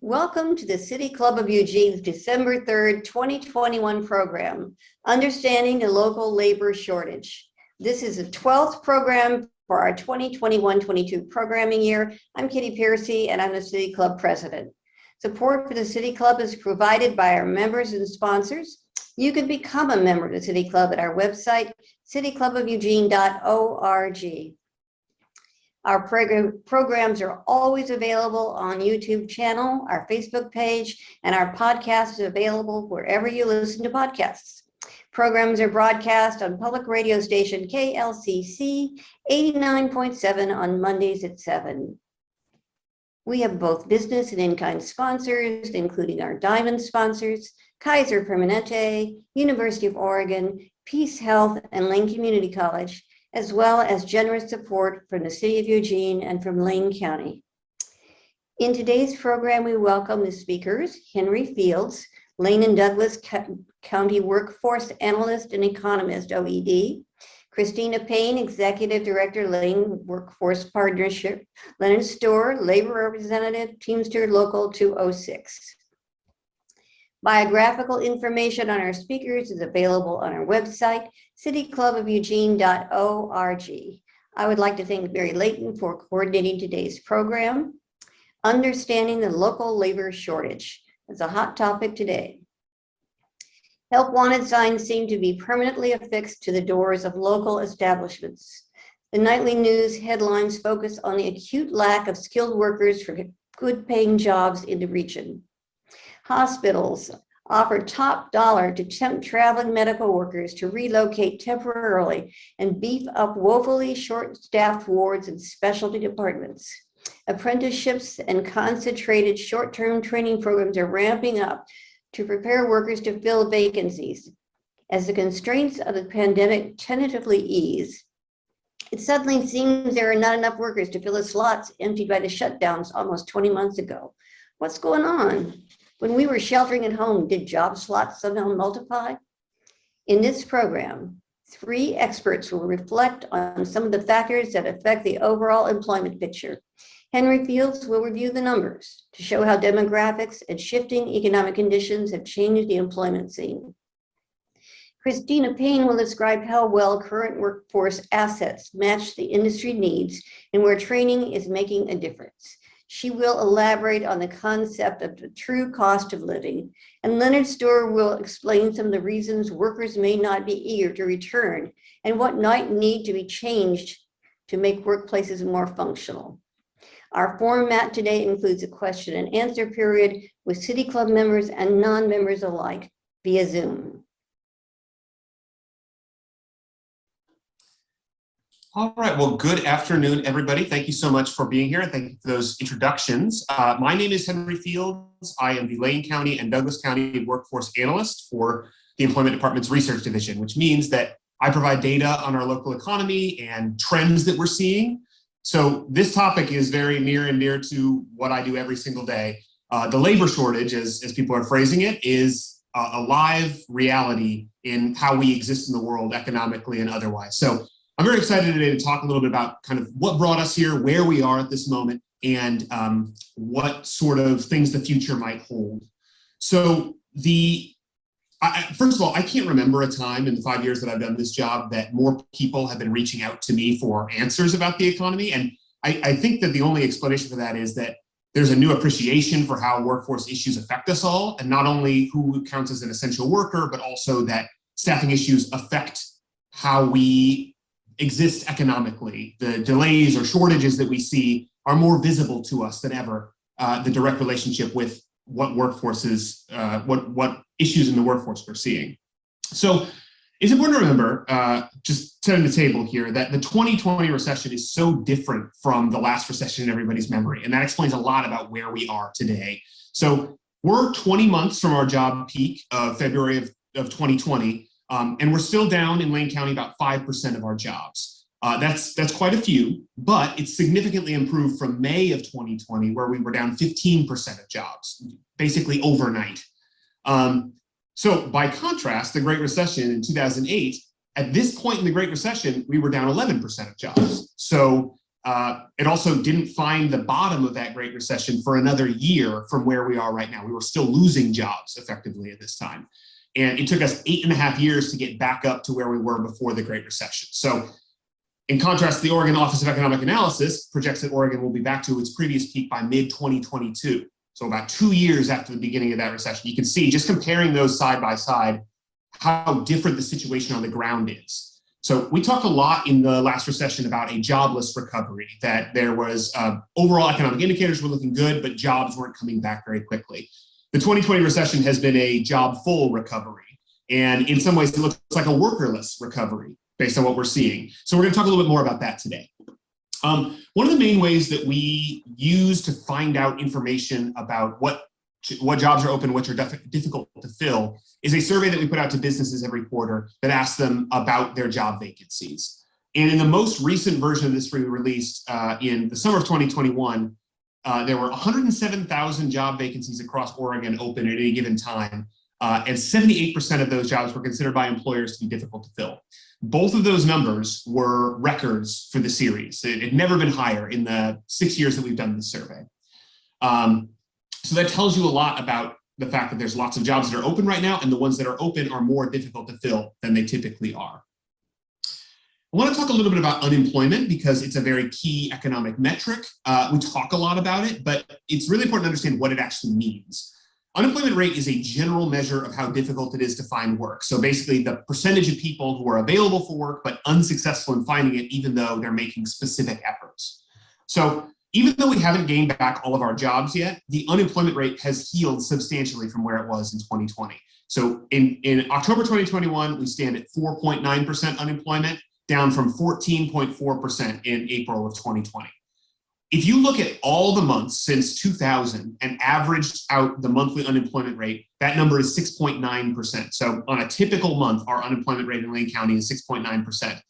Welcome to the City Club of Eugene's December 3rd, 2021 program, Understanding the Local Labor Shortage. This is the 12th program for our 2021-22 programming year. I'm Kitty Piercy and I'm the City Club President. Support for the City Club is provided by our members and sponsors. You can become a member of the City Club at our website, cityclubofeugene.org. Our programs are always available on YouTube channel, our Facebook page, and our podcast is available wherever you listen to podcasts. Programs are broadcast on public radio station KLCC 89.7 on Mondays at 7. We have both business and in-kind sponsors, including our diamond sponsors, Kaiser Permanente, University of Oregon, Peace Health, and Lane Community College, as well as generous support from the City of Eugene and from Lane County. In today's program, we welcome the speakers, Henry Fields, Lane and Douglas County Workforce Analyst and Economist, OED, Christina Payne, Executive Director, Lane Workforce Partnership, Leonard Scara, Labor Representative, Teamster Local 206. Biographical information on our speakers is available on our website, cityclubofeugene.org. I would like to thank Barry Layton for coordinating today's program. Understanding the local labor shortage is a hot topic today. Help wanted signs seem to be permanently affixed to the doors of local establishments. The nightly news headlines focus on the acute lack of skilled workers for good paying jobs in the region. Hospitals offer top dollar to tempt traveling medical workers to relocate temporarily and beef up woefully short-staffed wards and specialty departments. Apprenticeships and concentrated short-term training programs are ramping up to prepare workers to fill vacancies. As the constraints of the pandemic tentatively ease, it suddenly seems there are not enough workers to fill the slots emptied by the shutdowns almost 20 months ago. What's going on? When we were sheltering at home, did job slots somehow multiply? In this program, 3 experts will reflect on some of the factors that affect the overall employment picture. Henry Fields will review the numbers to show how demographics and shifting economic conditions have changed the employment scene. Christina Payne will describe how well current workforce assets match the industry needs and where training is making a difference. She will elaborate on the concept of the true cost of living, and Leonard Scara will explain some of the reasons workers may not be eager to return and what might need to be changed to make workplaces more functional. Our format today includes a question and answer period with City Club members and non-members alike via Zoom. All right, well, good afternoon, everybody. Thank you so much for being here. Thank you for those introductions. My name is Henry Fields. I am the Lane County and Douglas County Workforce Analyst for the Employment Department's Research Division, which means that I provide data on our local economy and trends that we're seeing. So this topic is very near and dear to what I do every single day. The labor shortage, as people are phrasing it, is a live reality in how we exist in the world economically and otherwise. So I'm very excited today to talk a little bit about kind of what brought us here, where we are at this moment, and what sort of things the future might hold. So first of all, I can't remember a time in the 5 years that I've done this job that more people have been reaching out to me for answers about the economy. And I think that the only explanation for that is that there's a new appreciation for how workforce issues affect us all, and not only who counts as an essential worker, but also that staffing issues affect how we exist economically. The delays or shortages that we see are more visible to us than ever. The direct relationship with what workforces, what issues in the workforce we're seeing. So it's important to remember, just setting the table here, that the 2020 recession is so different from the last recession in everybody's memory, and that explains a lot about where we are today. So we're 20 months from our job peak of February of 2020. And we're still down in Lane County about 5% of our jobs. That's quite a few, but it's significantly improved from May of 2020, where we were down 15% of jobs, basically overnight. So by contrast, the Great Recession in 2008, at this point in the Great Recession, we were down 11% of jobs. So It also didn't find the bottom of that Great Recession for another year from where we are right now. We were still losing jobs effectively at this time. And it took us 8.5 years to get back up to where we were before the Great Recession. So in contrast, the Oregon Office of Economic Analysis projects that Oregon will be back to its previous peak by mid-2022. So about 2 years after the beginning of that recession. You can see, just comparing those side by side, how different the situation on the ground is. So we talked a lot in the last recession about a jobless recovery, that there was overall economic indicators were looking good, but jobs weren't coming back very quickly. The 2020 recession has been a job-full recovery. And in some ways, it looks like a workerless recovery based on what we're seeing. So we're going to talk a little bit more about that today. One of the main ways that we use to find out information about what jobs are open, which are difficult to fill, is a survey that we put out to businesses every quarter that asks them about their job vacancies. And in the most recent version of this we released in the summer of 2021, there were 107,000 job vacancies across Oregon open at any given time, and 78% of those jobs were considered by employers to be difficult to fill. Both of those numbers were records for the series. It had never been higher in the 6 years that we've done this survey. So that tells you a lot about the fact that there's lots of jobs that are open right now, and the ones that are open are more difficult to fill than they typically are. I want to talk a little bit about unemployment because it's a very key economic metric. We talk a lot about it, but it's really important to understand what it actually means. Unemployment rate is a general measure of how difficult it is to find work. So basically the percentage of people who are available for work but unsuccessful in finding it, even though they're making specific efforts. So even though we haven't gained back all of our jobs yet, the unemployment rate has healed substantially from where it was in 2020. So in October 2021, we stand at 4.9% unemployment, down from 14.4% in April of 2020. If you look at all the months since 2000 and averaged out the monthly unemployment rate, that number is 6.9%. So on a typical month, our unemployment rate in Layton County is 6.9%.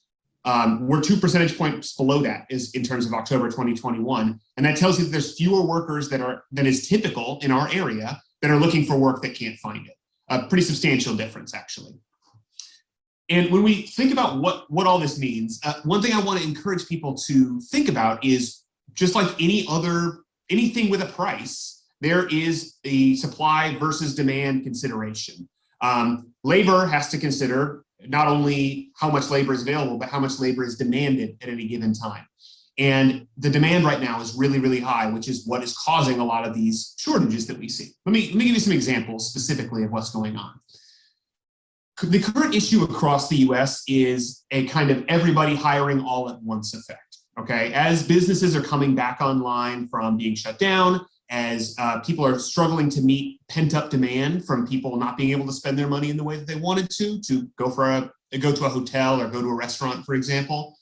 We're 2 percentage points below that is in terms of October 2021. And that tells you that there's fewer workers than is typical in our area that are looking for work that can't find it. A pretty substantial difference, actually. And when we think about what all this means, one thing I want to encourage people to think about is, just like anything with a price, there is a supply versus demand consideration. Labor has to consider not only how much labor is available, but how much labor is demanded at any given time. And the demand right now is really, really high, which is what is causing a lot of these shortages that we see. Let me give you some examples specifically of what's going on. The current issue across the US is a kind of everybody hiring all at once effect. Okay, as businesses are coming back online from being shut down, as people are struggling to meet pent-up demand from people not being able to spend their money in the way that they wanted to go to a hotel or go to a restaurant, for example,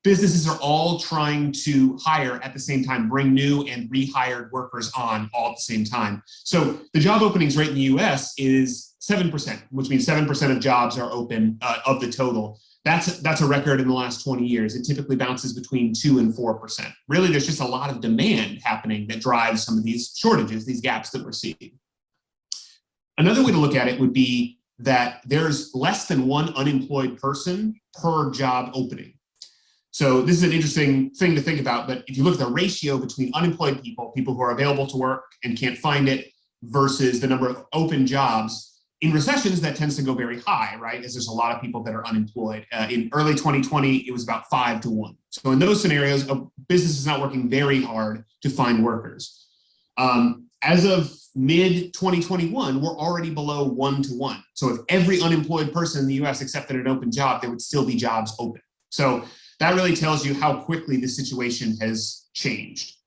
businesses are all trying to hire at the same time, bring new and rehired workers on all at the same time. So the job openings rate in the US is 7%, which means 7% of jobs are open of the total. That's a record in the last 20 years. It typically bounces between 2 and 4%. Really, there's just a lot of demand happening that drives some of these shortages, these gaps that we're seeing. Another way to look at it would be that there's less than one unemployed person per job opening. So this is an interesting thing to think about, but if you look at the ratio between unemployed people who are available to work and can't find it, versus the number of open jobs, in recessions, that tends to go very high, right? As there's a lot of people that are unemployed. In early 2020, it was about 5 to 1. So in those scenarios, a business is not working very hard to find workers. As of mid-2021, we're already below 1 to 1. So if every unemployed person in the US accepted an open job, there would still be jobs open. So that really tells you how quickly the situation has changed.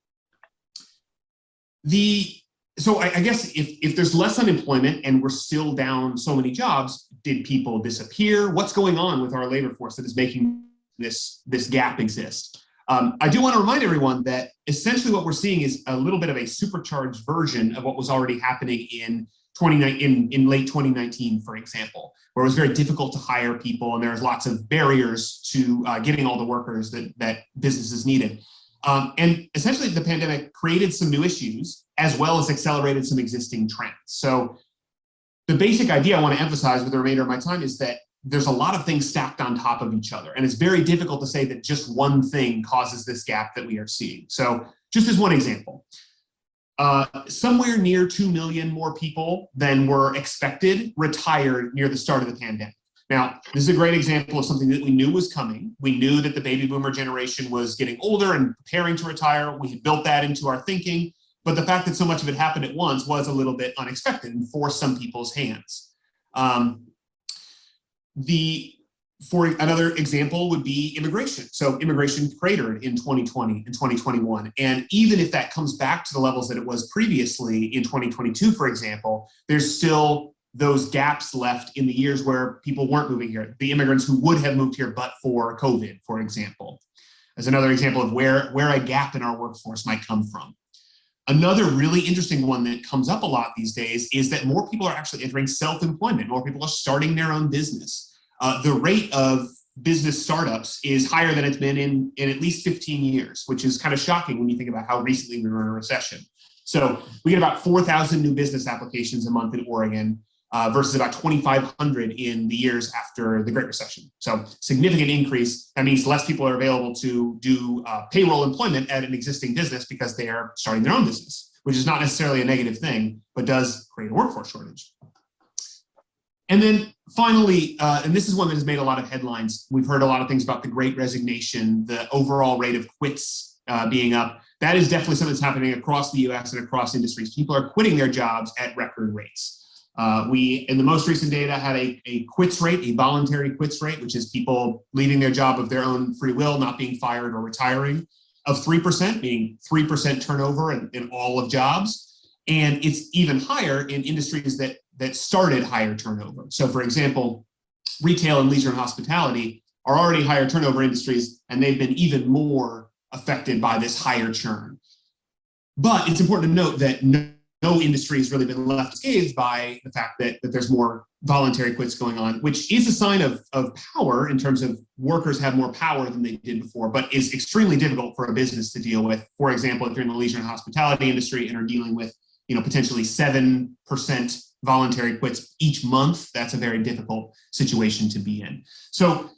So I guess if there's less unemployment and we're still down so many jobs, did people disappear? What's going on with our labor force that is making this gap exist? I do want to remind everyone that essentially what we're seeing is a little bit of a supercharged version of what was already happening in late 2019, for example, where it was very difficult to hire people and there was lots of barriers to getting all the workers that businesses needed. And essentially the pandemic created some new issues as well as accelerated some existing trends. So the basic idea I want to emphasize with the remainder of my time is that there's a lot of things stacked on top of each other. And it's very difficult to say that just one thing causes this gap that we are seeing. So just as one example, somewhere near 2 million more people than were expected retired near the start of the pandemic. Now, this is a great example of something that we knew was coming. We knew that the baby boomer generation was getting older and preparing to retire. We had built that into our thinking, but the fact that so much of it happened at once was a little bit unexpected and forced some people's hands. For another example would be immigration. So immigration cratered in 2020 and 2021. And even if that comes back to the levels that it was previously in 2022, for example, there's still those gaps left in the years where people weren't moving here. The immigrants who would have moved here but for COVID, for example, as another example of where a gap in our workforce might come from. Another really interesting one that comes up a lot these days is that more people are actually entering self-employment. More people are starting their own business. The rate of business startups is higher than it's been in at least 15 years, which is kind of shocking when you think about how recently we were in a recession. So we get about 4,000 new business applications a month in Oregon versus about 2,500 in the years after the Great Recession. So significant increase. That means less people are available to do payroll employment at an existing business because they are starting their own business, which is not necessarily a negative thing, but does create a workforce shortage. And then finally, and this is one that has made a lot of headlines. We've heard a lot of things about the Great Resignation, the overall rate of quits being up. That is definitely something that's happening across the US and across industries. People are quitting their jobs at record rates. We, in the most recent data, had a quits rate, a voluntary quits rate, which is people leaving their job of their own free will, not being fired or retiring, of 3%, meaning 3% turnover in all of jobs. And it's even higher in industries that started higher turnover. So for example, retail and leisure and hospitality are already higher turnover industries, and they've been even more affected by this higher churn. But it's important to note that no industry has really been left unscathed by the fact that there's more voluntary quits going on, which is a sign of power in terms of workers have more power than they did before, but is extremely difficult for a business to deal with. For example, if you're in the leisure and hospitality industry and are dealing with potentially 7% voluntary quits each month, that's a very difficult situation to be in. So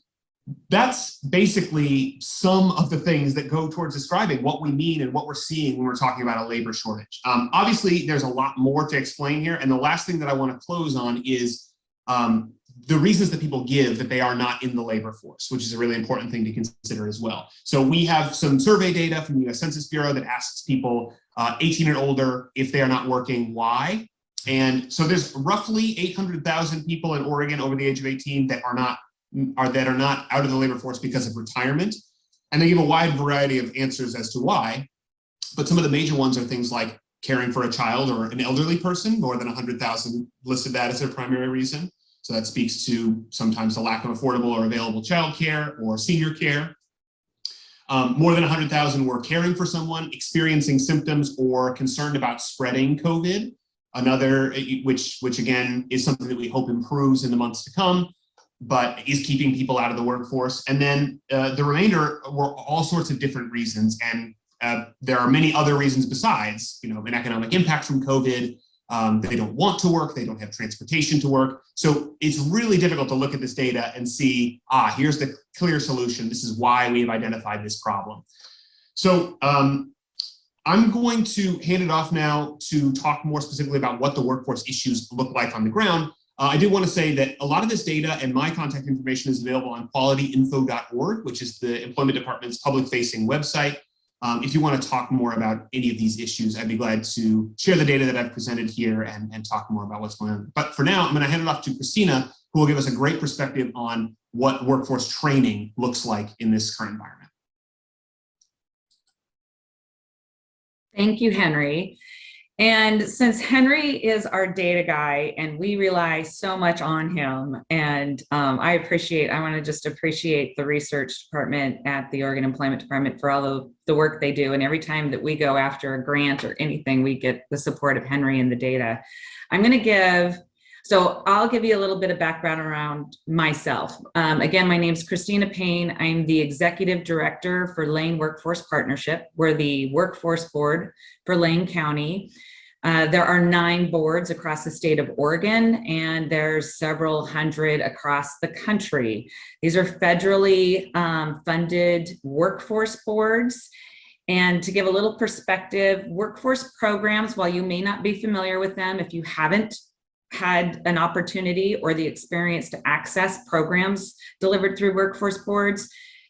that's basically some of the things that go towards describing what we mean and what we're seeing when we're talking about a labor shortage. Obviously, there's a lot more to explain here. And the last thing that I want to close on is the reasons that people give that they are not in the labor force, which is a really important thing to consider as well. So we have some survey data from the US Census Bureau that asks people 18 and older if they are not working, why? And so there's roughly 800,000 people in Oregon over the age of 18 that are not out of the labor force because of retirement. And they give a wide variety of answers as to why. But some of the major ones are things like caring for a child or an elderly person. More than 100,000 listed that as their primary reason. So that speaks to sometimes the lack of affordable or available childcare or senior care. More than 100,000 were caring for someone, experiencing symptoms, or concerned about spreading COVID. Another, which again is something that we hope improves in the months to come, but is keeping people out of the workforce. And then the remainder were all sorts of different reasons. And there are many other reasons besides, an economic impact from COVID. They don't want to work. They don't have transportation to work. So it's really difficult to look at this data and see, here's the clear solution. This is why we have identified this problem. So I'm going to hand it off now to talk more specifically about what the workforce issues look like on the ground. I do want to say that a lot of this data and my contact information is available on qualityinfo.org, which is the Employment Department's public-facing website. If you want to talk more about any of these issues, I'd be glad to share the data that I've presented here and talk more about what's going on. But for now, I'm going to hand it off to Christina, who will give us a great perspective on what workforce training looks like in this current environment. Thank you, Henry. And since Henry is our data guy and we rely so much on him, and I want to just appreciate the research department at the Oregon Employment Department for all of the work they do. And every time that we go after a grant or anything, we get the support of Henry and the data. I'll give you a little bit of background around myself. Again, my name is Christina Payne. I'm the Executive Director for Layton Workforce Partnership. We're the workforce board for Layton County. There are 9 boards across the state of Oregon, and there's several hundred across the country. These are federally funded workforce boards. And to give a little perspective, workforce programs, while you may not be familiar with them, if you haven't had an opportunity or the experience to access programs delivered through workforce boards,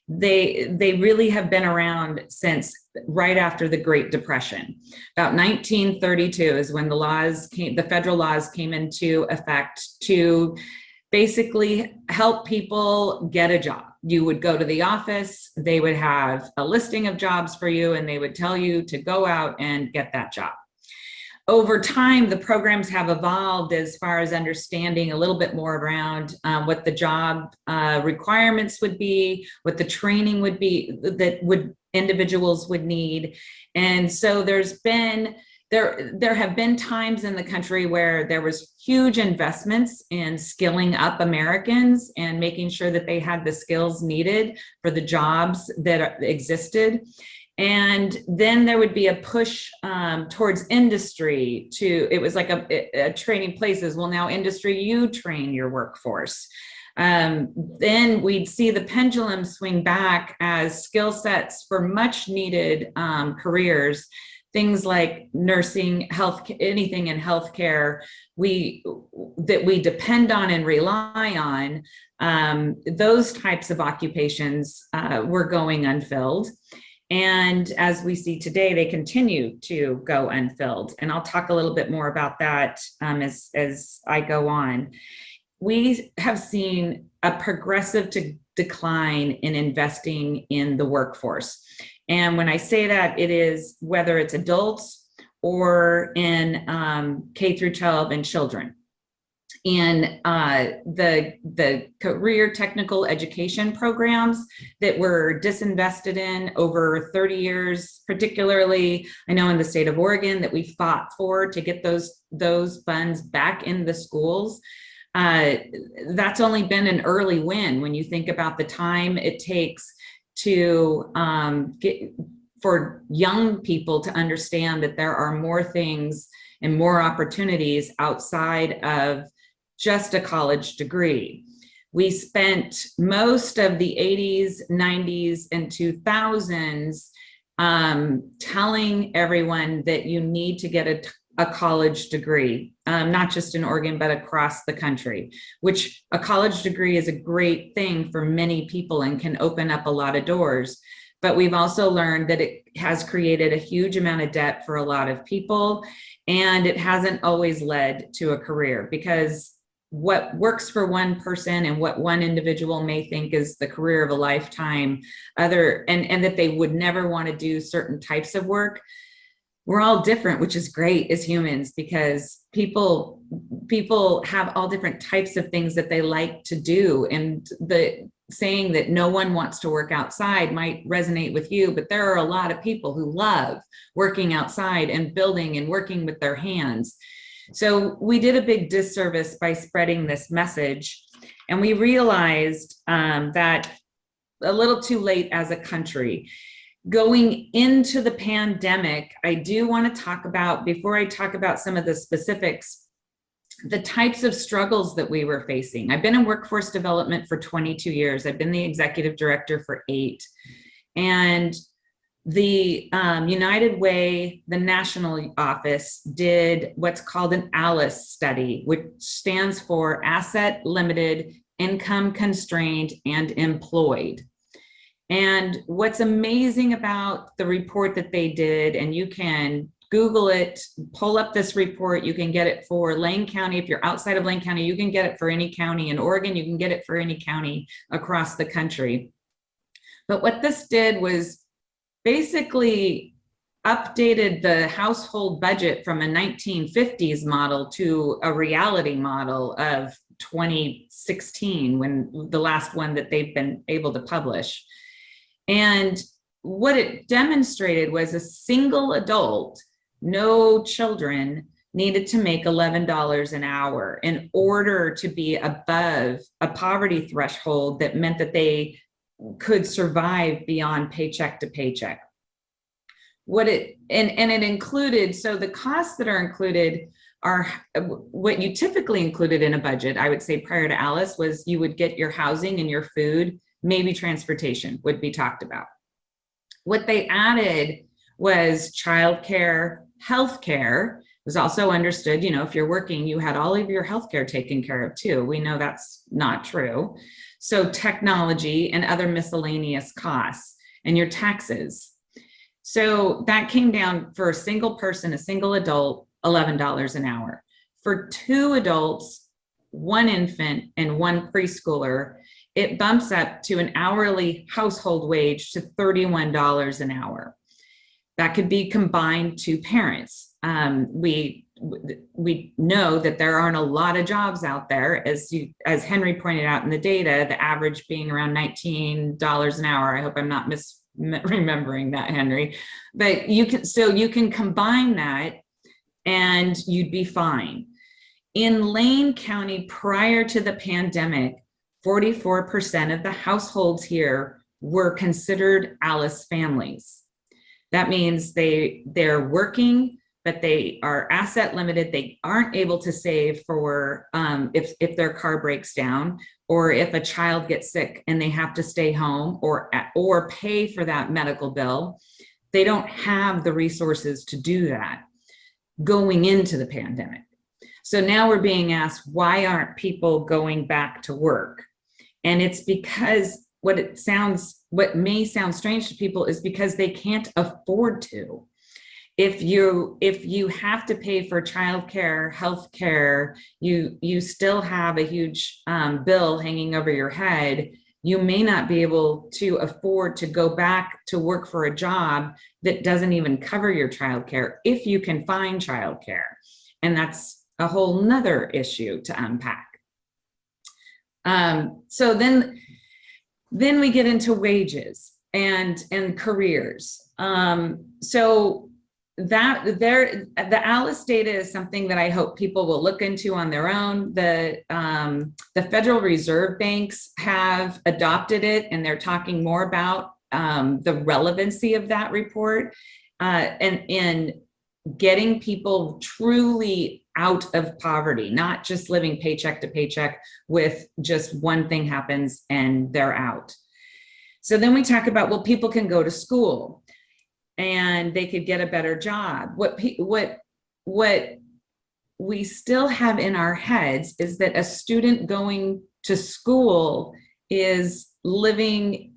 they really have been around since right after the Great Depression. About 1932 is when the federal laws came into effect to basically help people get a job. You would go to the office, they would have a listing of jobs for you, and they would tell you to go out and get that job. Over time, the programs have evolved as far as understanding a little bit more around what the job requirements would be, what the training would be that individuals would need. And so there have been times in the country where there was huge investments in skilling up Americans and making sure that they had the skills needed for the jobs that existed. And then there would be a push towards industry it was like a training places. Well, now industry, you train your workforce. Then we'd see the pendulum swing back as skill sets for much needed careers, things like nursing, health, anything in healthcare that we depend on and rely on, those types of occupations were going unfilled. And as we see today, they continue to go unfilled. And I'll talk a little bit more about that as I go on. We have seen a progressive decline in investing in the workforce. And when I say that, it is whether it's adults or in K through 12 and children. In the career technical education programs that were disinvested in over 30 years, particularly, I know in the state of Oregon that we fought for to get those funds back in the schools. That's only been an early win when you think about the time it takes to for young people to understand that there are more things and more opportunities outside of just a college degree. We spent most of the 80s, 90s, and 2000s telling everyone that you need to get a college degree, not just in Oregon, but across the country, which a college degree is a great thing for many people and can open up a lot of doors. But we've also learned that it has created a huge amount of debt for a lot of people, and it hasn't always led to a career, because what works for one person and what one individual may think is the career of a lifetime, and that they would never want to do certain types of work. We're all different, which is great as humans, because people have all different types of things that they like to do. And the saying that no one wants to work outside might resonate with you, but there are a lot of people who love working outside and building and working with their hands. So we did a big disservice by spreading this message, and we realized that a little too late as a country. Going into the pandemic, I do want to talk about, before I talk about some of the specifics, the types of struggles that we were facing. I've been in workforce development for 22 years. I've been the executive director for 8. And the United Way, the national office, did what's called an ALICE study, which stands for Asset Limited, Income Constrained, and Employed. And what's amazing about the report that they did, and you can Google it, pull up this report, you can get it for Lane County. If you're outside of Lane County, you can get it for any county in Oregon, you can get it for any county across the country. But what this did was basically updated the household budget from a 1950s model to a reality model of 2016, when the last one that they've been able to publish. And what it demonstrated was a single adult, no children, needed to make $11 an hour in order to be above a poverty threshold that meant that they could survive beyond paycheck to paycheck. it included, so the costs that are included are what you typically included in a budget, I would say prior to Alice, was you would get your housing and your food, maybe transportation would be talked about. What they added was childcare, healthcare was also understood. You know, if you're working, you had all of your healthcare taken care of too. We know that's not true. So technology and other miscellaneous costs and your taxes. So that came down for a single person, a single adult, $11 an hour. For 2 adults, 1 infant, and 1 preschooler, it bumps up to an hourly household wage to $31 an hour. That could be combined to parents. We know that there aren't a lot of jobs out there, as Henry pointed out in the data, the average being around $19 an hour. I hope I'm not remembering that, Henry. But you can combine that and you'd be fine. In Lane County, prior to the pandemic, 44% of the households here were considered Alice families. That means they're working, but they are asset limited. They aren't able to save for if their car breaks down, or if a child gets sick and they have to stay home or pay for that medical bill. They don't have the resources to do that going into the pandemic. So now we're being asked, why aren't people going back to work? And it's because what may sound strange to people is because they can't afford to. If you have to pay for childcare, healthcare, you still have a huge bill hanging over your head. You may not be able to afford to go back to work for a job that doesn't even cover your childcare, if you can find childcare. And that's a whole nother issue to unpack. So then we get into wages and careers. So the Alice data is something that I hope people will look into on their own. The Federal Reserve banks have adopted it, and they're talking more about the relevancy of that report and in getting people truly out of poverty, not just living paycheck to paycheck with just one thing happens and they're out. So then we talk about, well, people can go to school and they could get a better job. What we still have in our heads is that a student going to school is living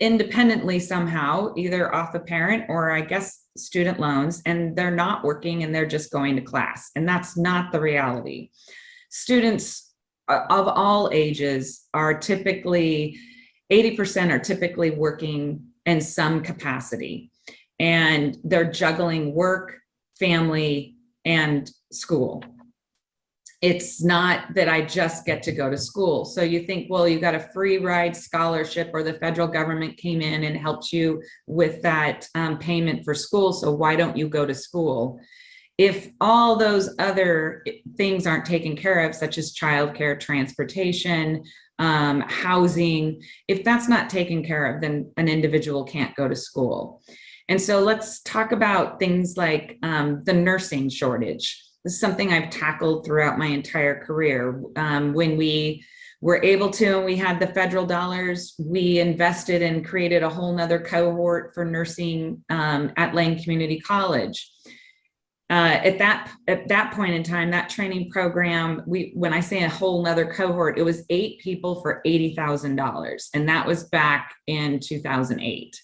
independently somehow, either off a parent or I guess student loans, and they're not working and they're just going to class. And that's not the reality. Students of all ages are typically, 80% are typically working in some capacity, and they're juggling work, family, and school. It's not that I just get to go to school. So you think, well, you got a free ride scholarship, or the federal government came in and helped you with that payment for school, so why don't you go to school? If all those other things aren't taken care of, such as childcare, transportation, housing, if that's not taken care of, then an individual can't go to school. And so let's talk about things like the nursing shortage. This is something I've tackled throughout my entire career. When we were able to, and we had the federal dollars, we invested and created a whole nother cohort for nursing at Layton Community College. At that point in time, that training program, when I say a whole nother cohort, it was 8 people for $80,000, and that was back in 2008.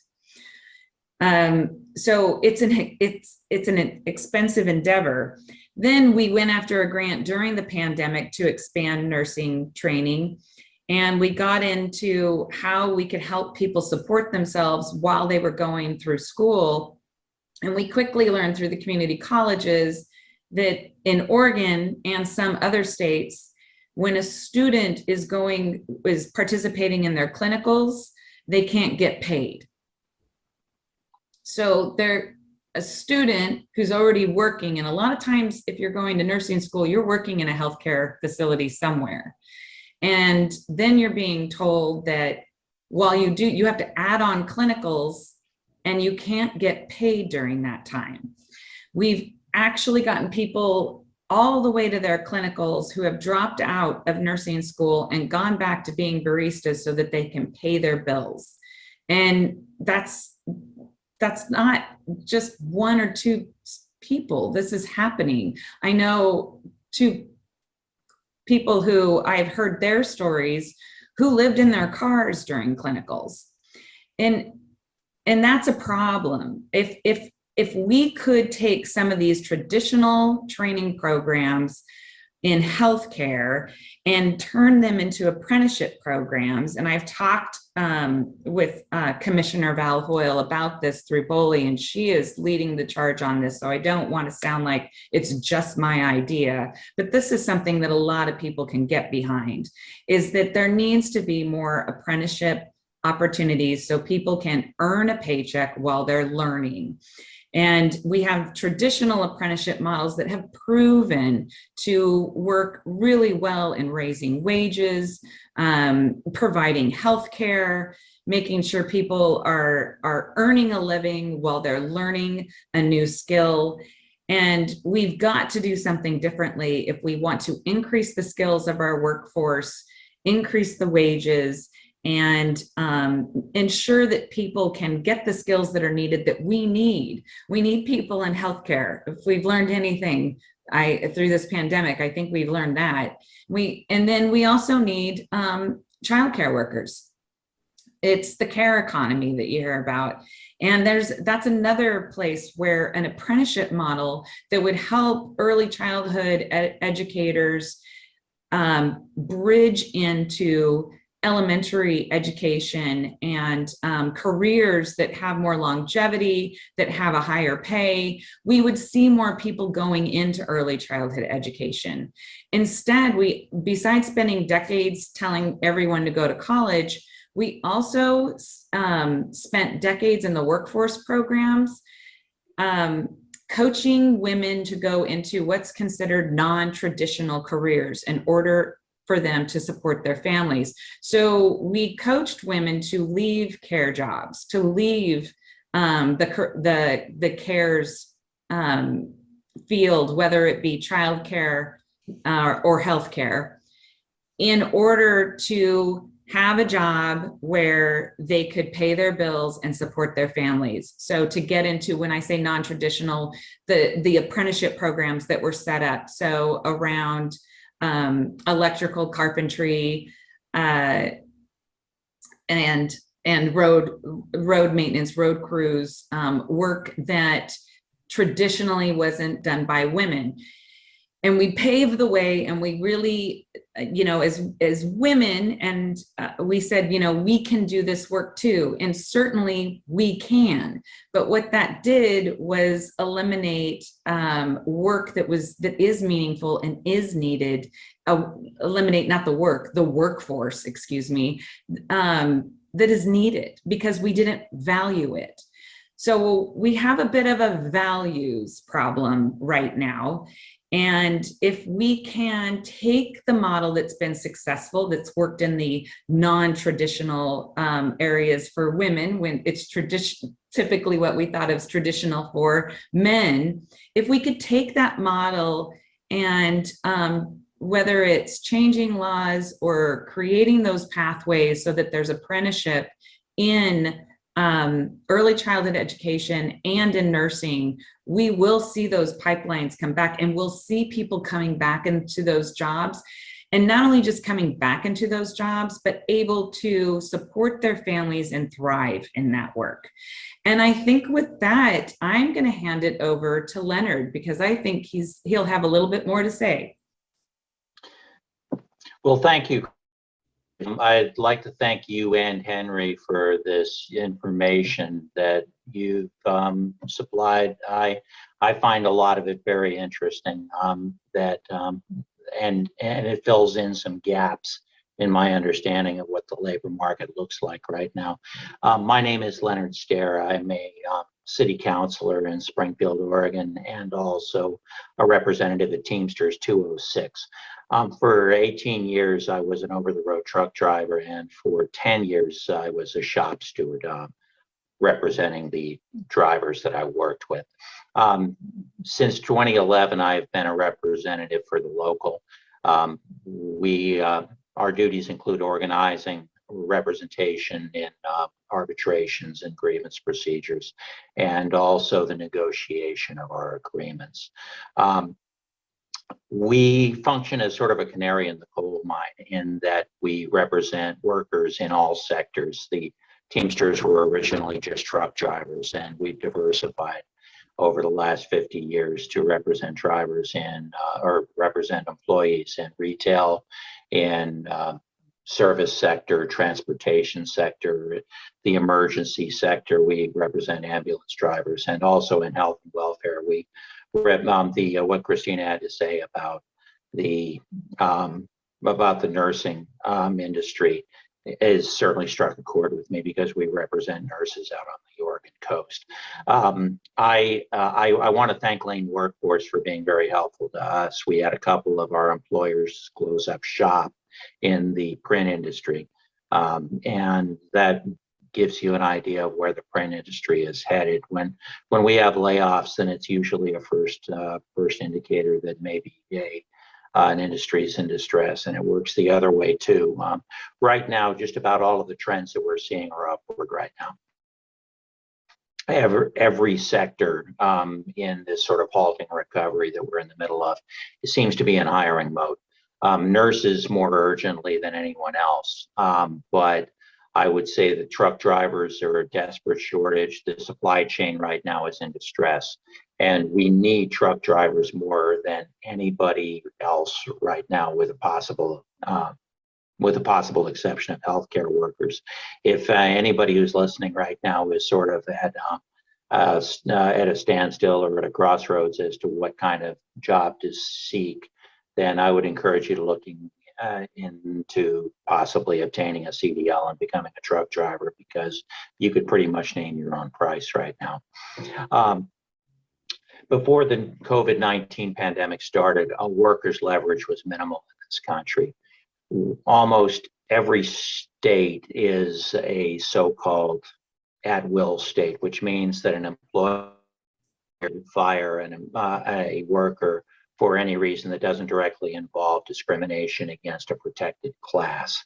So it's an expensive endeavor. Then we went after a grant during the pandemic to expand nursing training, and we got into how we could help people support themselves while they were going through school. And we quickly learned through the community colleges that in Oregon and some other states, when a student is participating in their clinicals, they can't get paid. So they're a student who's already working, and a lot of times if you're going to nursing school, you're working in a healthcare facility somewhere. And then you're being told that while you have to add on clinicals and you can't get paid during that time. We've actually gotten people all the way to their clinicals who have dropped out of nursing school and gone back to being baristas so that they can pay their bills. And that's not just one or two people. This is happening. I know two people who I've heard their stories who lived in their cars during clinicals. And that's a problem. If we could take some of these traditional training programs in healthcare and turn them into apprenticeship programs, and I've talked with Commissioner Val Hoyle about this through BOLI, and she is leading the charge on this, so I don't want to sound like it's just my idea, but this is something that a lot of people can get behind, is that there needs to be more apprenticeship opportunities so people can earn a paycheck while they're learning. And we have traditional apprenticeship models that have proven to work really well in raising wages, providing health care, making sure people are earning a living while they're learning a new skill. And we've got to do something differently if we want to increase the skills of our workforce, increase the wages, and ensure that people can get the skills that are needed that we need. We need people in healthcare. If we've learned anything through this pandemic, I think we've learned that. And then we also need childcare workers. It's the care economy that you hear about. And that's another place where an apprenticeship model that would help early childhood educators bridge into elementary education and careers that have more longevity, that have a higher pay. We would see more people going into early childhood education. Instead, besides spending decades telling everyone to go to college, we also spent decades in the workforce programs, coaching women to go into what's considered non-traditional careers in order for them to support their families. So we coached women to leave care jobs, to leave the cares field, whether it be childcare or healthcare, in order to have a job where they could pay their bills and support their families. So to get into, when I say non-traditional, the apprenticeship programs that were set up, so around electrical, carpentry, and road maintenance, road crews, work that traditionally wasn't done by women. And we paved the way, and we really, as women, and we said, we can do this work too, and certainly we can. But what that did was eliminate work that is meaningful and is needed. Eliminate not the workforce, that is needed, because we didn't value it. So we have a bit of a values problem right now. And if we can take the model that's been successful, that's worked in the non-traditional areas for women, when it's typically what we thought of as traditional for men, if we could take that model and whether it's changing laws or creating those pathways so that there's apprenticeship in early childhood education and in nursing, we will see those pipelines come back, and we'll see people coming back into those jobs, and not only just coming back into those jobs, but able to support their families and thrive in that work. And I think with that, I'm going to hand it over to Leonard, because I think he'll have a little bit more to say. Well, thank you. I'd like to thank you and Henry for this information that you've supplied. I find a lot of it very interesting, and it fills in some gaps in my understanding of what the labor market looks like right now. My name is Leonard Scara. I'm a city councilor in Springfield, Oregon, and also a representative at Teamsters 206. For 18 years, I was an over-the-road truck driver, and for 10 years, I was a shop steward. representing the drivers that I worked with. Since 2011, I've been a representative for the local. Our duties include organizing, representation in arbitrations and grievance procedures, and also the negotiation of our agreements. We function as sort of a canary in the coal mine in that we represent workers in all sectors. The Teamsters were originally just truck drivers, and we've diversified over the last 50 years to represent drivers in, or represent employees in retail, in service sector, transportation sector, the emergency sector. We represent ambulance drivers, and also in health and welfare. We what Christina had to say about the nursing industry is certainly struck a chord with me, because we represent nurses out on the Oregon coast. I want to thank Layton Workforce for being very helpful to us. We had a couple of our employers close up shop in the print industry, and that gives you an idea of where the print industry is headed. When we have layoffs, then it's usually a first indicator that maybe an industry is in distress, and it works the other way too. Right now, just about all of the trends that we're seeing are upward right now. Every sector in this sort of halting recovery that we're in the middle of, it seems to be in hiring mode. Nurses more urgently than anyone else, but I would say that truck drivers are a desperate shortage. The supply chain right now is in distress, and we need truck drivers more than anybody else right now, with a possible exception of healthcare workers. If anybody who's listening right now is sort of at a standstill or at a crossroads as to what kind of job to seek, then I would encourage you to look into possibly obtaining a CDL and becoming a truck driver, because you could pretty much name your own price right now. Before the COVID-19 pandemic started, a workers' leverage was minimal in this country. Almost every state is a so-called at-will state, which means that an employer could fire a worker for any reason that doesn't directly involve discrimination against a protected class.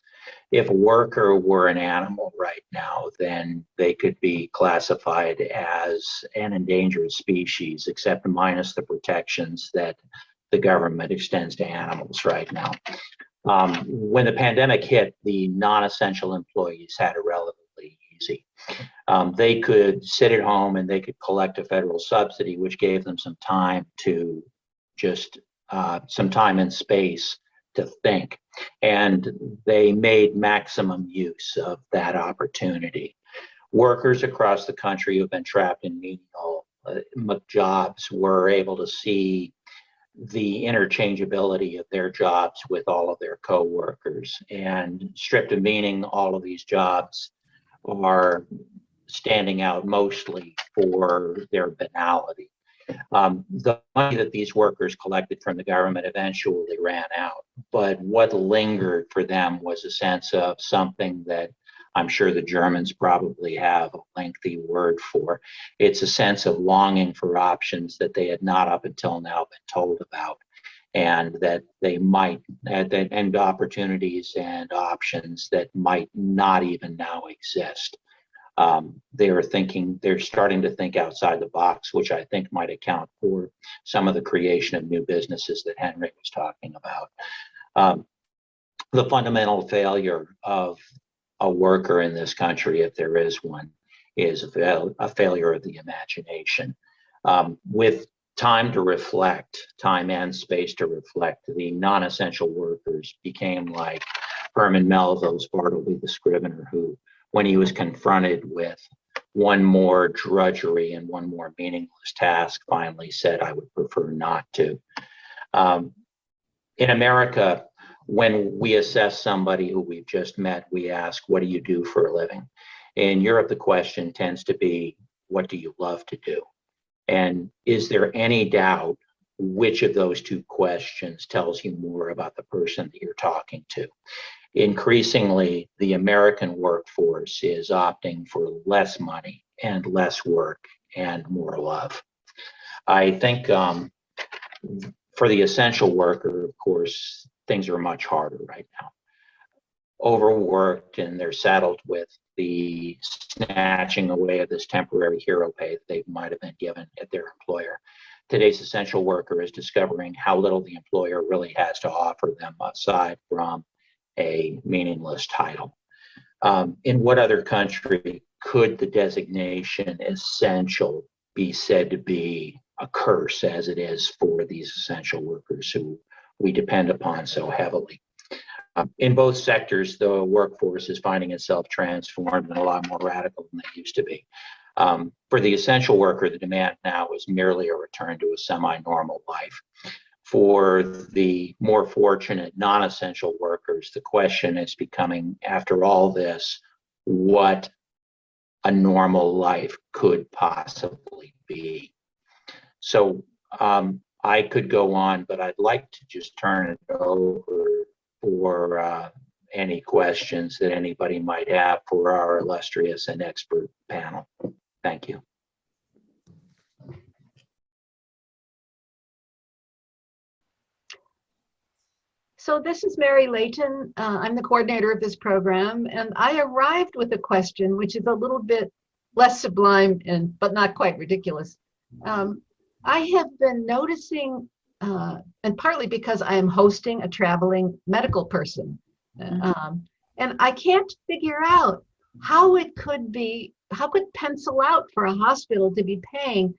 If a worker were an animal right now, then they could be classified as an endangered species, except minus the protections that the government extends to animals right now. When the pandemic hit, the non-essential employees had it relatively easy. They could sit at home and they could collect a federal subsidy, which gave them some time to some time and space to think, and they made maximum use of that opportunity. Workers across the country who've been trapped in menial jobs were able to see the interchangeability of their jobs with all of their co-workers, and stripped of meaning, all of these jobs are standing out mostly for their banality. The money that these workers collected from the government eventually ran out, but what lingered for them was a sense of something that I'm sure the Germans probably have a lengthy word for. It's a sense of longing for options that they had not up until now been told about, and that they might, and opportunities and options that might not even now exist. They're starting to think outside the box, which I think might account for some of the creation of new businesses that Henry was talking about. The fundamental failure of a worker in this country, if there is one, is a failure of the imagination. With time to reflect, time and space to reflect, the non-essential workers became like Herman Melville's Bartleby the Scrivener, who, when he was confronted with one more drudgery and one more meaningless task, finally said, "I would prefer not to." In America, when we assess somebody who we've just met, we ask, "What do you do for a living?" In Europe, the question tends to be, "What do you love to do?" And is there any doubt which of those two questions tells you more about the person that you're talking to? increasingly the American workforce is opting for less money and less work and more love. I think for the essential worker, of course, things are much harder right now. Overworked, and they're saddled with the snatching away of this temporary hero pay that they might have been given at their employer. Today's essential worker is discovering how little the employer really has to offer them aside from a meaningless title. In what other country could the designation essential be said to be a curse as it is for these essential workers who we depend upon so heavily? In both sectors, the workforce is finding itself transformed and a lot more radical than they used to be. For the essential worker, the demand now is merely a return to a semi-normal life. For the more fortunate non-essential workers, the question is becoming, after all this, what a normal life could possibly be. So I could go on, but I'd like to just turn it over for any questions that anybody might have for our illustrious and expert panel. Thank you. So this is Mary Layton. I'm the coordinator of this program, and I arrived with a question which is a little bit less sublime but not quite ridiculous. I have been noticing, and partly because I am hosting a traveling medical person, and I can't figure out how it could pencil out for a hospital to be paying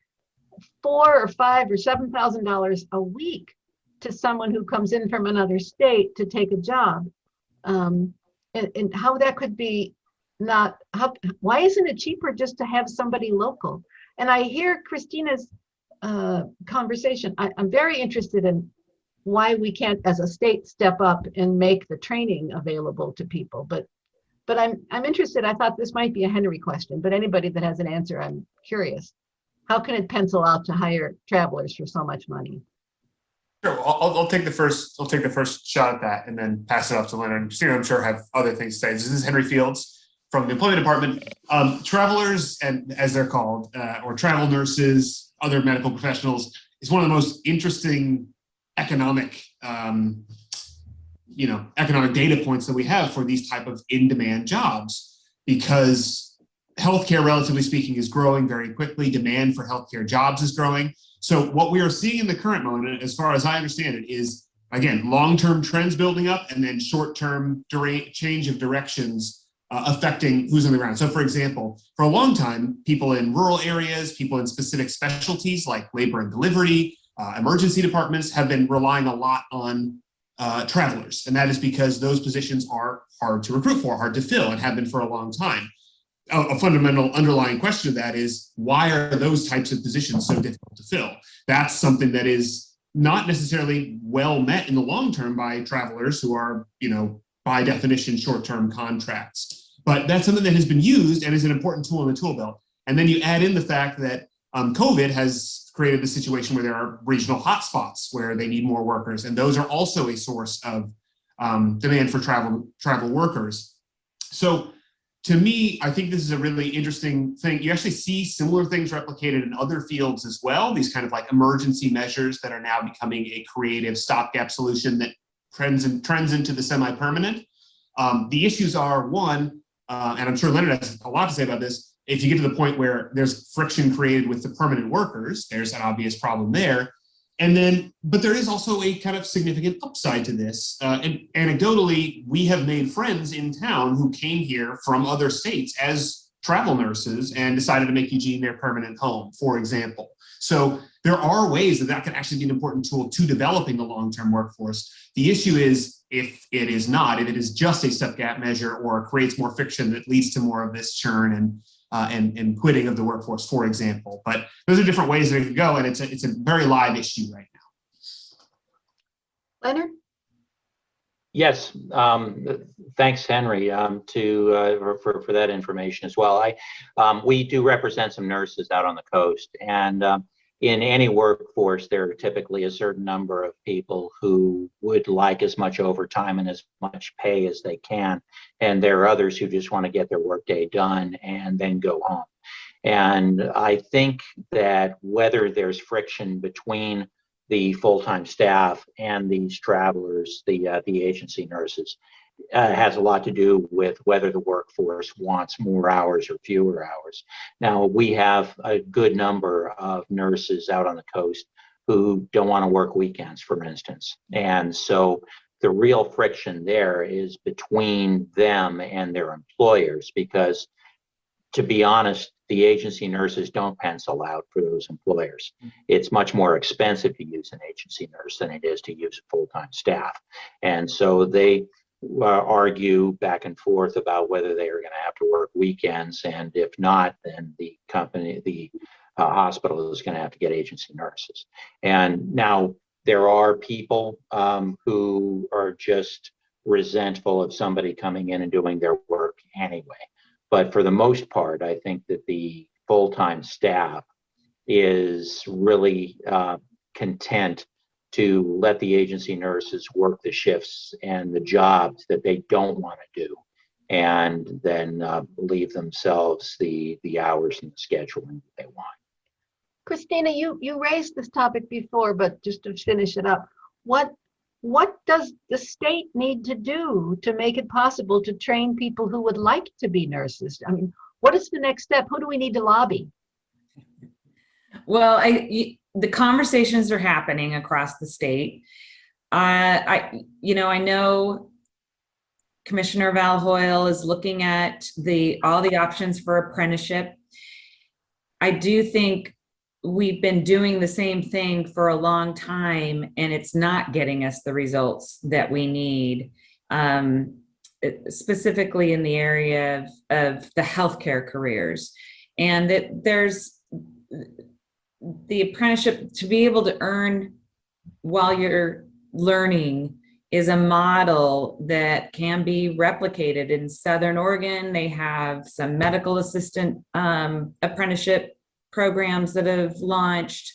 $4,000 or $5,000 or $7,000 a week to someone who comes in from another state to take a job, and how that could be why isn't it cheaper just to have somebody local? And I hear Christina's conversation. I'm very interested in why we can't, as a state, step up and make the training available to people. But I'm interested. I thought this might be a Henry question, but anybody that has an answer, I'm curious. How can it pencil out to hire travelers for so much money? Sure. I'll take the first shot at that, and then pass it off to Leonard. And Christina, I'm sure, have other things to say. This is Henry Fields from the Employment Department. Travelers, and as they're called, or travel nurses, other medical professionals, is one of the most interesting economic, economic data points that we have for these type of in-demand jobs, because healthcare, relatively speaking, is growing very quickly. Demand for healthcare jobs is growing. So what we are seeing in the current moment, as far as I understand it, is, again, long-term trends building up and then short-term change of directions affecting who's on the ground. So for example, for a long time, people in rural areas, people in specific specialties like labor and delivery, emergency departments have been relying a lot on travelers. And that is because those positions are hard to recruit for, hard to fill, and have been for a long time. A fundamental underlying question of that is, why are those types of positions so difficult to fill? That's something that is not necessarily well met in the long term by travelers who are, by definition, short-term contracts. But that's something that has been used and is an important tool in the tool belt. And then you add in the fact that COVID has created a situation where there are regional hotspots where they need more workers. And those are also a source of demand for travel workers. So to me, I think this is a really interesting thing. You actually see similar things replicated in other fields as well. These kind of like emergency measures that are now becoming a creative stopgap solution that trends into the semi-permanent. The issues are, one, and I'm sure Leonard has a lot to say about this, if you get to the point where there's friction created with the permanent workers, there's an obvious problem there. And then, but there is also a kind of significant upside to this. And anecdotally, we have made friends in town who came here from other states as travel nurses and decided to make Eugene their permanent home, for example. So there are ways that can actually be an important tool to developing the long-term workforce. The issue is if it is just a stopgap measure or creates more friction that leads to more of this churn and quitting of the workforce, for example. But those are different ways that it could go, and it's a very live issue right now. Leonard? Yes, thanks, Henry, for that information as well. We do represent some nurses out on the coast, and in any workforce, there are typically a certain number of people who would like as much overtime and as much pay as they can. And there are others who just want to get their workday done and then go home. And I think that whether there's friction between the full-time staff and these travelers, the agency nurses, has a lot to do with whether the workforce wants more hours or fewer hours. Now, we have a good number of nurses out on the coast who don't want to work weekends, for instance. And so the real friction there is between them and their employers, because to be honest, the agency nurses don't pencil out for those employers. It's much more expensive to use an agency nurse than it is to use a full-time staff. And so they argue back and forth about whether they are going to have to work weekends, and if not, then the company, the hospital is going to have to get agency nurses. And now there are people who are just resentful of somebody coming in and doing their work anyway. But for the most part, I think that the full-time staff is really content to let the agency nurses work the shifts and the jobs that they don't want to do, and then leave themselves the hours and the scheduling that they want. Christina, you raised this topic before, but just to finish it up, what does the state need to do to make it possible to train people who would like to be nurses? I mean, what is the next step? Who do we need to lobby? Well, the conversations are happening across the state. I know Commissioner Val Hoyle is looking at all the options for apprenticeship. I do think we've been doing the same thing for a long time, and it's not getting us the results that we need, specifically in the area of the healthcare careers. And that there's the apprenticeship, to be able to earn while you're learning, is a model that can be replicated. In Southern Oregon, they have some medical assistant apprenticeship programs that have launched.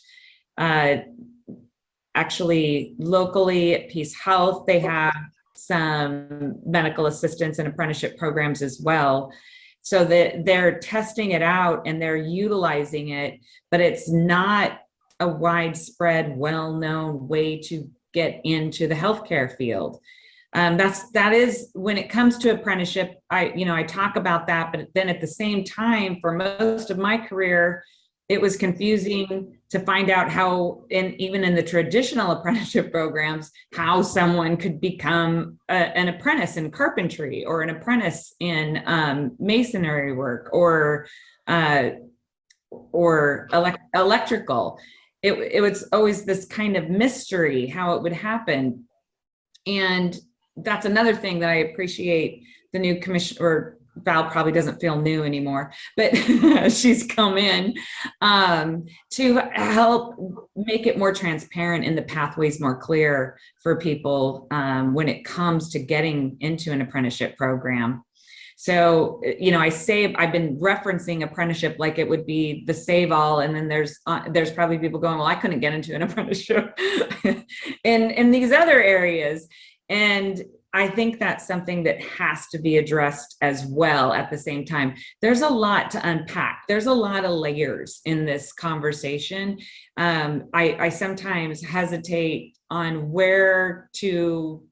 Actually, locally at Peace Health, they have some medical assistance and apprenticeship programs as well. So that they're testing it out and they're utilizing it, but it's not a widespread, well-known way to get into the healthcare field. That is when it comes to apprenticeship. I talk about that, but then at the same time, for most of my career, it was confusing to find out how, even in the traditional apprenticeship programs, how someone could become an apprentice in carpentry, or an apprentice in masonry work, or electrical. It was always this kind of mystery how it would happen. And that's another thing that I appreciate the new commission, or Val probably doesn't feel new anymore, but she's come in to help make it more transparent and the pathways more clear for people when it comes to getting into an apprenticeship program. So, I've been referencing apprenticeship like it would be the save all. And then there's probably people going, well, I couldn't get into an apprenticeship in these other areas. And I think that's something that has to be addressed as well at the same time. There's a lot to unpack. There's a lot of layers in this conversation. I sometimes hesitate on where to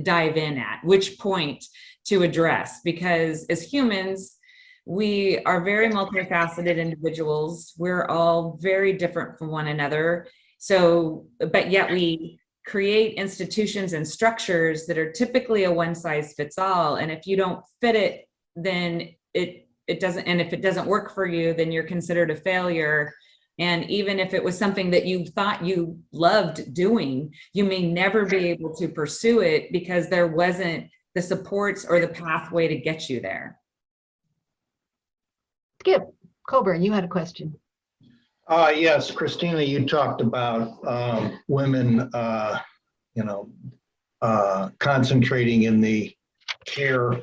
dive in at, which point to address, because as humans, we are very multifaceted individuals. We're all very different from one another. So, but yet we create institutions and structures that are typically a one size fits all. And if you don't fit it, then it doesn't, and if it doesn't work for you, then you're considered a failure. And even if it was something that you thought you loved doing, you may never be able to pursue it because there wasn't the supports or the pathway to get you there. Skip, Coburn, you had a question. Yes, Christina, you talked about women, concentrating in the care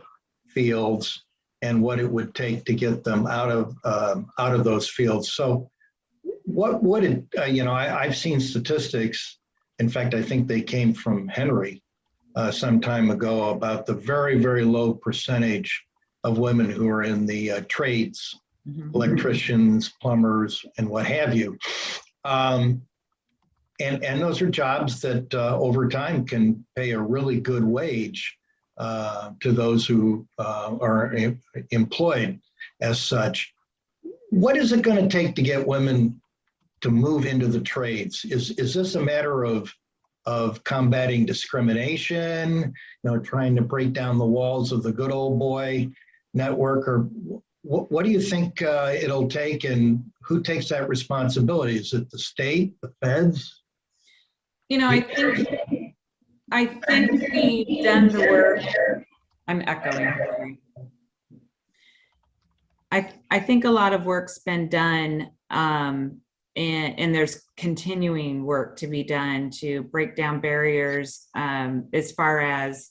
fields and what it would take to get them out of those fields. So what did, I've seen statistics. In fact, I think they came from Henry some time ago about the very, very low percentage of women who are in the trades, electricians, plumbers, and what have you. And those are jobs that over time can pay a really good wage to those who are employed as such. What is it going to take to get women to move into the trades? Is this a matter of combating discrimination, trying to break down the walls of the good old boy network, or what do you think it'll take, and who takes that responsibility? Is it the state, the feds? I think we've done the work. I'm echoing. Sorry. I think a lot of work's been done, and there's continuing work to be done to break down barriers as far as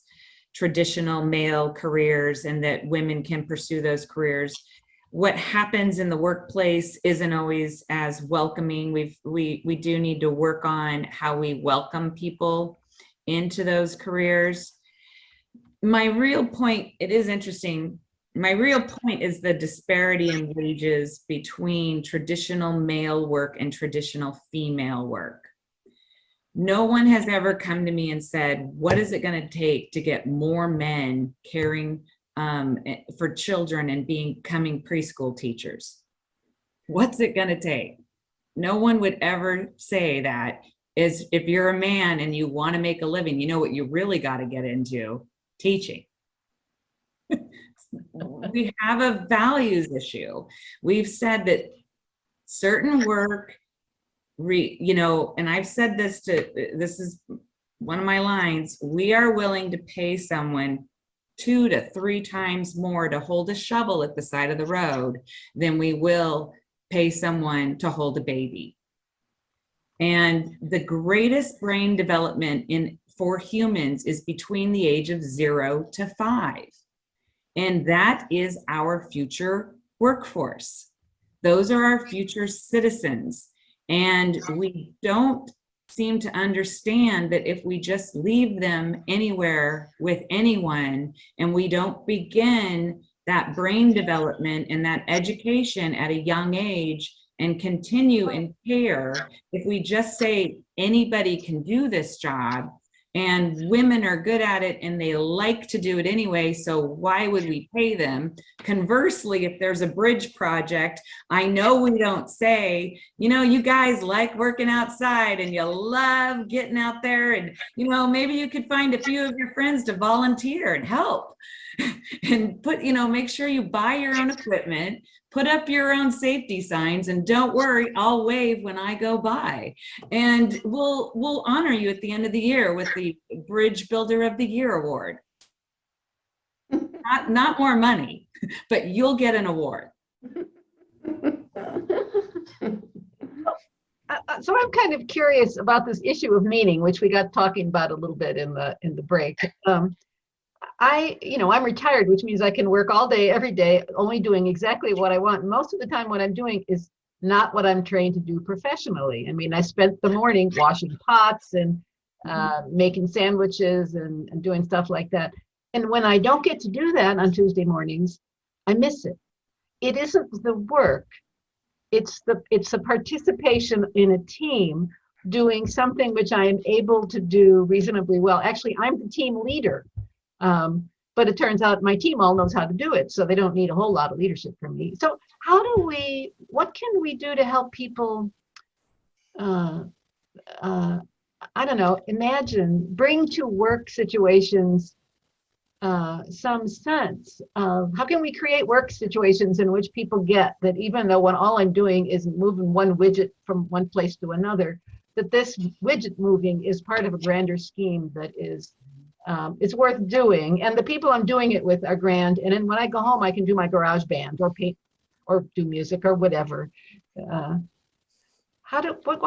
traditional male careers, and that women can pursue those careers. What happens in the workplace isn't always as welcoming. We do need to work on how we welcome people into those careers. My real point, it is interesting, my real point is the disparity in wages between traditional male work and traditional female work. No one has ever come to me and said, what is it going to take to get more men caring for children and becoming preschool teachers? What's it going to take? No one would ever say that. Is if you're a man and you want to make a living, you know what you really got to get into? Teaching. We have a values issue. We've said that certain work, and I've said this is one of my lines, we are willing to pay someone 2 to 3 times more to hold a shovel at the side of the road than we will pay someone to hold a baby. And the greatest brain development for humans is between the age of 0 to 5. And that is our future workforce. Those are our future citizens. And we don't seem to understand that if we just leave them anywhere with anyone, and we don't begin that brain development and that education at a young age and continue in care, if we just say anybody can do this job, and women are good at it and they like to do it anyway, so why would we pay them? Conversely, if there's a bridge project, I know we don't say, you guys like working outside and you love getting out there, and maybe you could find a few of your friends to volunteer and help. And make sure you buy your own equipment, put up your own safety signs, and don't worry, I'll wave when I go by. And we'll honor you at the end of the year with the Bridge Builder of the Year award. Not more money, but you'll get an award. So I'm kind of curious about this issue of meaning, which we got talking about a little bit in the break. I'm retired, which means I can work all day, every day, only doing exactly what I want. Most of the time, what I'm doing is not what I'm trained to do professionally. I mean, I spent the morning washing pots and making sandwiches and doing stuff like that. And when I don't get to do that on Tuesday mornings, I miss it. It isn't the work. It's the participation in a team doing something which I am able to do reasonably well. Actually, I'm the team leader. But it turns out my team all knows how to do it, so they don't need a whole lot of leadership from me. So what can we do to help people, bring to work situations some sense of how can we create work situations in which people get that even though when all I'm doing is moving one widget from one place to another, that this widget moving is part of a grander scheme that is it's worth doing, and the people I'm doing it with are grand. And then when I go home, I can do my garage band or paint or do music or whatever. What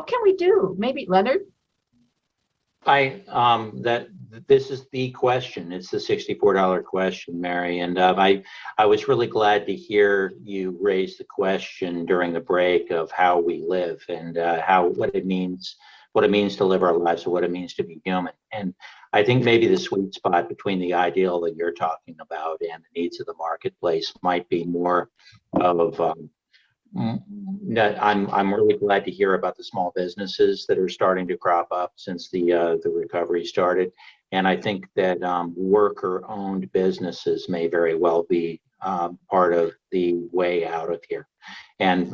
can we do? Maybe Leonard? This is the question. It's the $64 question, Mary. And I was really glad to hear you raise the question during the break of how we live and what it means to live our lives and what it means to be human. And I think maybe the sweet spot between the ideal that you're talking about and the needs of the marketplace might be more of I'm really glad to hear about the small businesses that are starting to crop up since the recovery started, and I think that worker-owned businesses may very well be part of the way out of here, and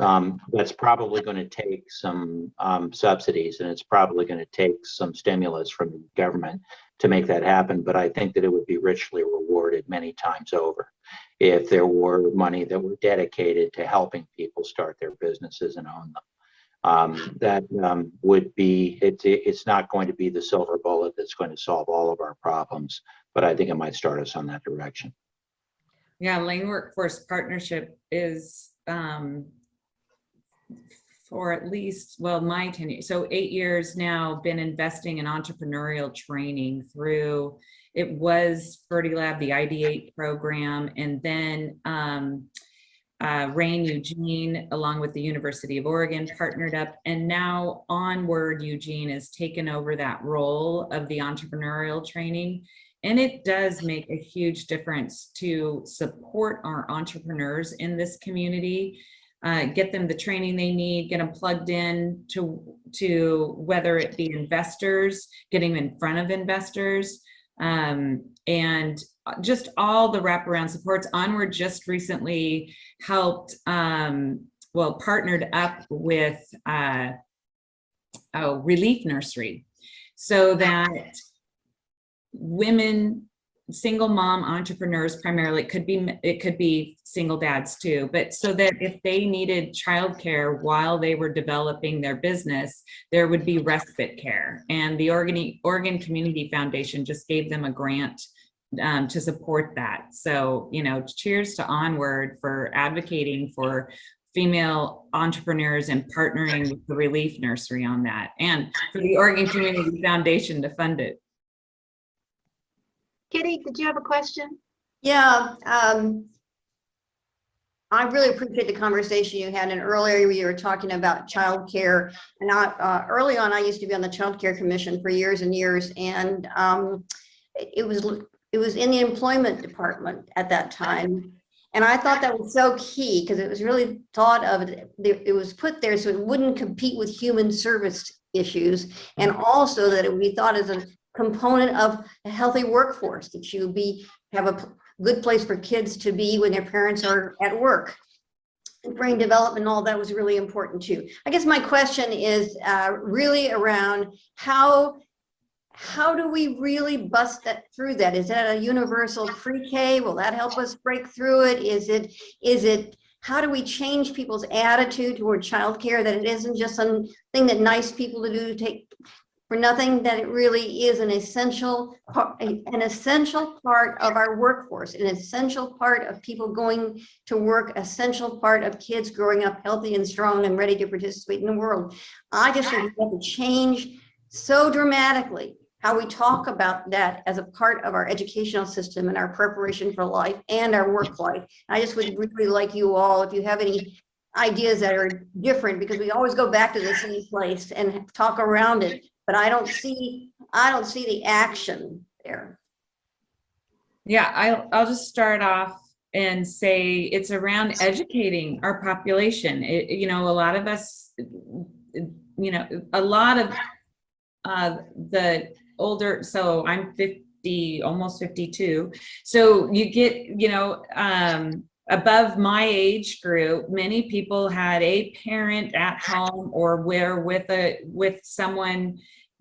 that's probably going to take some subsidies, and it's probably going to take some stimulus from the government to make that happen. But I think that it would be richly rewarded many times over if there were money that were dedicated to helping people start their businesses and own them. That would be, it's not going to be the silver bullet that's going to solve all of our problems, but I think it might start us on that direction. Yeah, Lane Workforce Partnership is for at least, well, my tenure, so 8 years now, been investing in entrepreneurial training through, it was Fertilab, the ID8 program, and then Rain Eugene, along with the University of Oregon, partnered up, and now Onward Eugene has taken over that role of the entrepreneurial training. And it does make a huge difference to support our entrepreneurs in this community, get them the training they need, get them plugged in to whether it be investors, getting them in front of investors, and just all the wraparound supports. Onward just recently helped, partnered up with Relief Nursery, so that women, single mom entrepreneurs primarily, it could be single dads too, but so that if they needed childcare while they were developing their business, there would be respite care. And the Oregon Community Foundation just gave them a grant to support that. So, cheers to Onward for advocating for female entrepreneurs and partnering with the Relief Nursery on that, and for the Oregon Community Foundation to fund it. Kitty, did you have a question? Yeah, I really appreciate the conversation you had, and earlier you were talking about childcare. And early on, I used to be on the Child Care Commission for years and years, and it was in the employment department at that time. And I thought that was so key because it was really thought of, it was put there so it wouldn't compete with human service issues, and also that it would be thought as a component of a healthy workforce, that you have a good place for kids to be when their parents are at work. And brain development and all that was really important too. I guess my question is really around how do we really bust through that? Is that a universal pre-K? Will that help us break through it? Is it how do we change people's attitude toward childcare, that it isn't just something that nice people to do to take for nothing, that it really is an essential part of our workforce, an essential part of people going to work, essential part of kids growing up healthy and strong and ready to participate in the world. I just think we have to change so dramatically how we talk about that as a part of our educational system and our preparation for life and our work life. I just would really like you all, if you have any ideas that are different, because we always go back to the same place and talk around it, but I don't see the action there. Yeah, I'll just start off and say it's around educating our population. A lot of us, a lot of the older, so I'm 50, almost 52. So you get, above my age group, many people had a parent at home or were with someone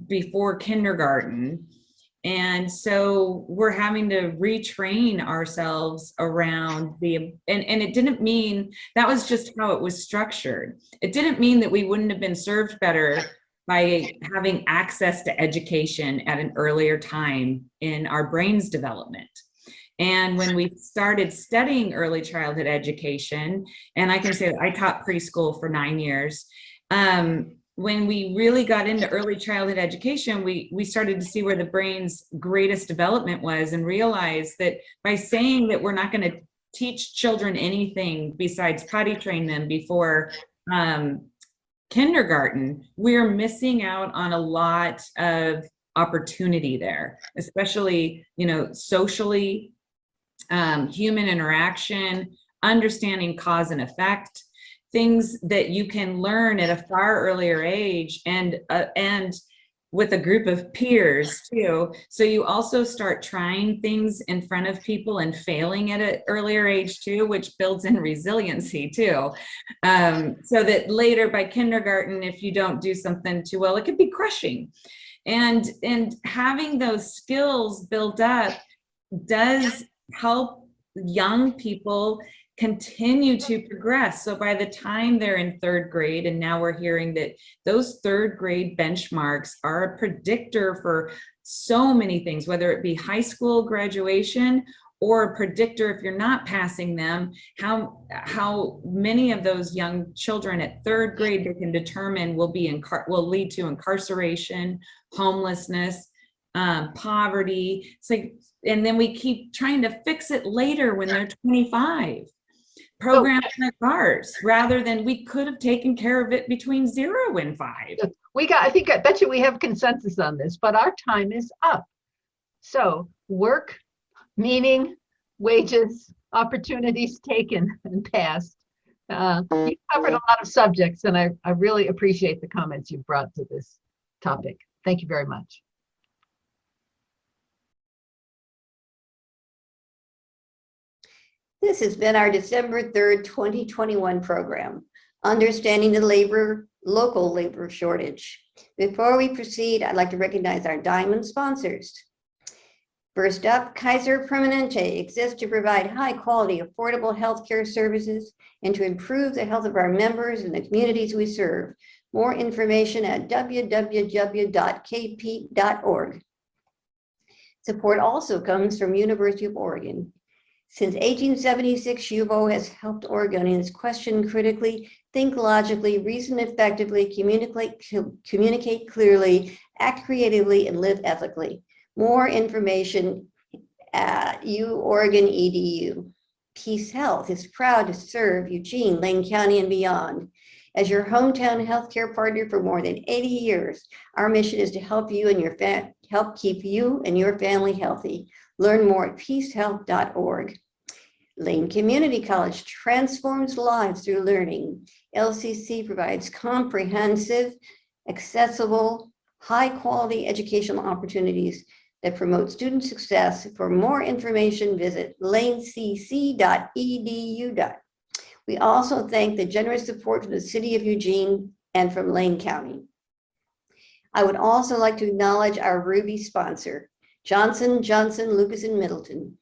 before kindergarten. And so we're having to retrain ourselves around and it didn't mean, that was just how it was structured. It didn't mean that we wouldn't have been served better by having access to education at an earlier time in our brain's development. And when we started studying early childhood education, and I can say that I taught preschool for 9 years, when we really got into early childhood education, we started to see where the brain's greatest development was, and realized that by saying that we're not going to teach children anything besides potty train them before kindergarten, we're missing out on a lot of opportunity there, especially, you know, socially, human interaction, understanding cause and effect, things that you can learn at a far earlier age, and with a group of peers too. So you also start trying things in front of people and failing at an earlier age too, which builds in resiliency too. So that later by kindergarten, if you don't do something too well, it could be crushing. And having those skills built up does help young people continue to progress. So by the time they're in third grade, and now we're hearing that those third grade benchmarks are a predictor for so many things, whether it be high school graduation or a predictor, if you're not passing them, how many of those young children at third grade they can determine will lead to incarceration, homelessness, poverty. It's like, and then we keep trying to fix it later when they're 25. Programs like ours, rather than we could have taken care of it between 0 and 5. I bet you we have consensus on this, but our time is up. So work, meaning, wages, opportunities taken and passed. You covered a lot of subjects, and I really appreciate the comments you brought to this topic. Thank you very much. This has been our December 3rd, 2021 program, Understanding the Local Labor Shortage. Before we proceed, I'd like to recognize our diamond sponsors. First up, Kaiser Permanente exists to provide high-quality, affordable healthcare services and to improve the health of our members and the communities we serve. More information at www.kp.org. Support also comes from University of Oregon. Since 1876, UVO has helped Oregonians question critically, think logically, reason effectively, communicate clearly, act creatively, and live ethically. More information at UOregon EDU. Peace Health is proud to serve Eugene, Lane County, and beyond. As your hometown healthcare partner for more than 80 years, our mission is to help keep you and your family healthy. Learn more at peacehealth.org. Layton Community College transforms lives through learning. LCC provides comprehensive, accessible, high-quality educational opportunities that promote student success. For more information, visit lanecc.edu. We also thank the generous support from the City of Eugene and from Lane County. I would also like to acknowledge our Ruby sponsor, Johnson, Lucas, and Middleton.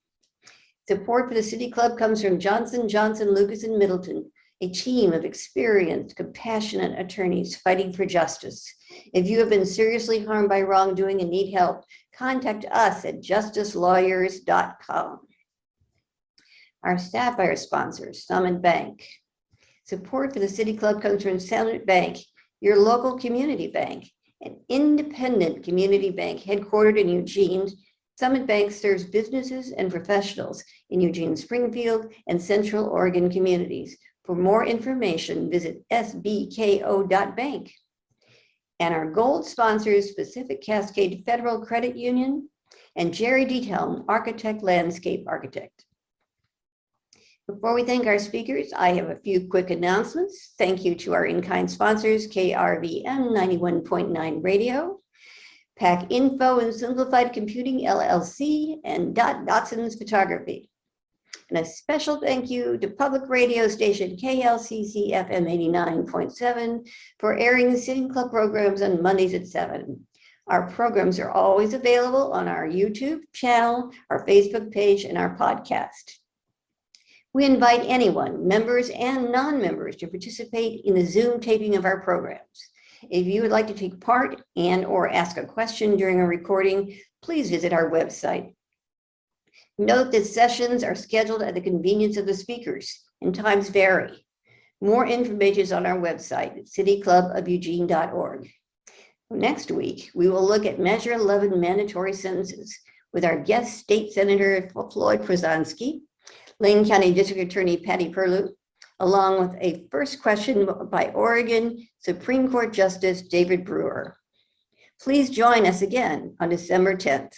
Support for the City Club comes from Johnson, Lucas, and Middleton, a team of experienced, compassionate attorneys fighting for justice. If you have been seriously harmed by wrongdoing and need help, contact us at justicelawyers.com. Our Sapphire sponsors, Summit Bank. Support for the City Club comes from Summit Bank, your local community bank, an independent community bank headquartered in Eugene. Summit Bank serves businesses and professionals in Eugene, Springfield, and Central Oregon communities. For more information, visit sbko.bank. And our gold sponsors, Pacific Cascade Federal Credit Union and Jerry Diethelm, architect, landscape architect. Before we thank our speakers, I have a few quick announcements. Thank you to our in-kind sponsors, KRVM 91.9 Radio, Pack Info and Simplified Computing LLC, and Dotson's Photography. And a special thank you to public radio station KLCC FM 89.7 for airing the City Club programs on Mondays at 7. Our programs are always available on our YouTube channel, our Facebook page, and our podcast. We invite anyone, members and non-members, to participate in the Zoom taping of our programs. If you would like to take part and/or ask a question during a recording, please visit our website. Note that sessions are scheduled at the convenience of the speakers, and times vary. More information is on our website at cityclubofeugene.org. Next week, we will look at Measure 11 mandatory sentences with our guest State Senator Floyd Prozanski, Layton County District Attorney Patty Perlew, along with a first question by Oregon Supreme Court Justice David Brewer. Please join us again on December 10th.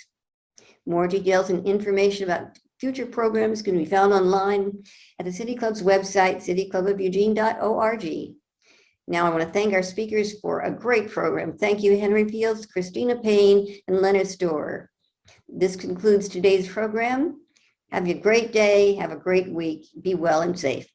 More details and information about future programs can be found online at the City Club's website, cityclubofeugene.org. Now I want to thank our speakers for a great program. Thank you, Henry Fields, Christina Payne, and Leonard Scara. This concludes today's program. Have a great day. Have a great week. Be well and safe.